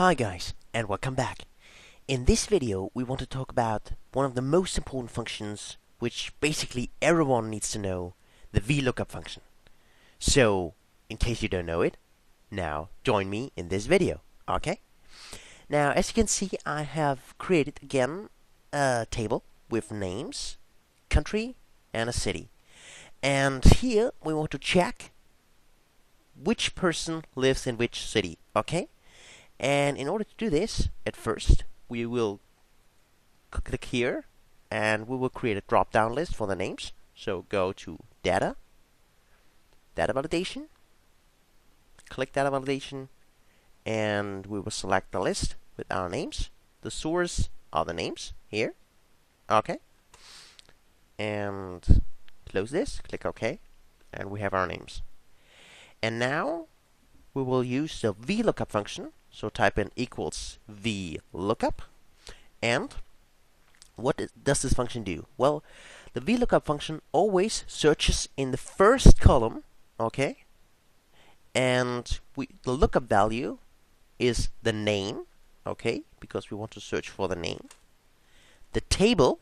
Hi guys, and welcome back. In this video, we want to talk about one of the most important functions, which basically everyone needs to know, the VLOOKUP function. So, in case you don't know it, now join me in this video, okay? Now, as you can see, I have created again a table with names, country, and a city. And here we want to check which person lives in which city, okay? And in order to do this, at first, we will click here, and we will create a drop-down list for the names. So go to Data, Data Validation, click Data Validation, and we will select the list with our names. The source are the names here. Okay. And close this, click OK, and we have our names. And now we will use the VLOOKUP function. So type in equals VLOOKUP. And what does this function do? Well, the VLOOKUP function always searches in the first column, okay? And the lookup value is the name, okay? Because we want to search for the name. The table,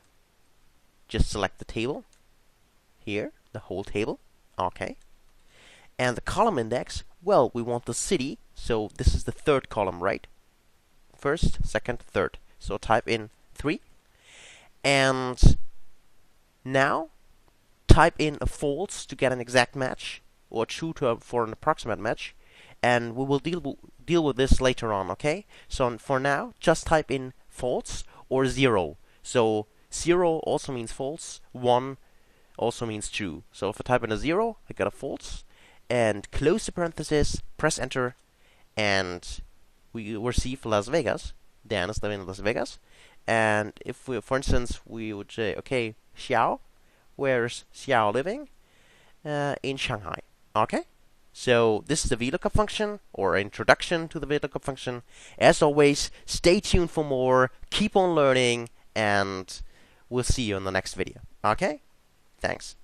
just select the table here, the whole table, okay? And the column index, well, we want the city, so this is the third column, right? First, second, third. So type in 3. And now type in a false to get an exact match, or true for an approximate match. And we will deal with this later on, okay? So for now, just type in false or 0. So 0 also means false, 1 also means true. So if I type in a 0, I get a false. And close the parenthesis, press enter, and we receive Las Vegas. Dan is living in Las Vegas. And if we, for instance, we would say, okay, Xiao, where's Xiao living? In Shanghai. Okay? So this is the VLOOKUP function, or introduction to the VLOOKUP function. As always, stay tuned for more, keep on learning, and we'll see you in the next video. Okay? Thanks.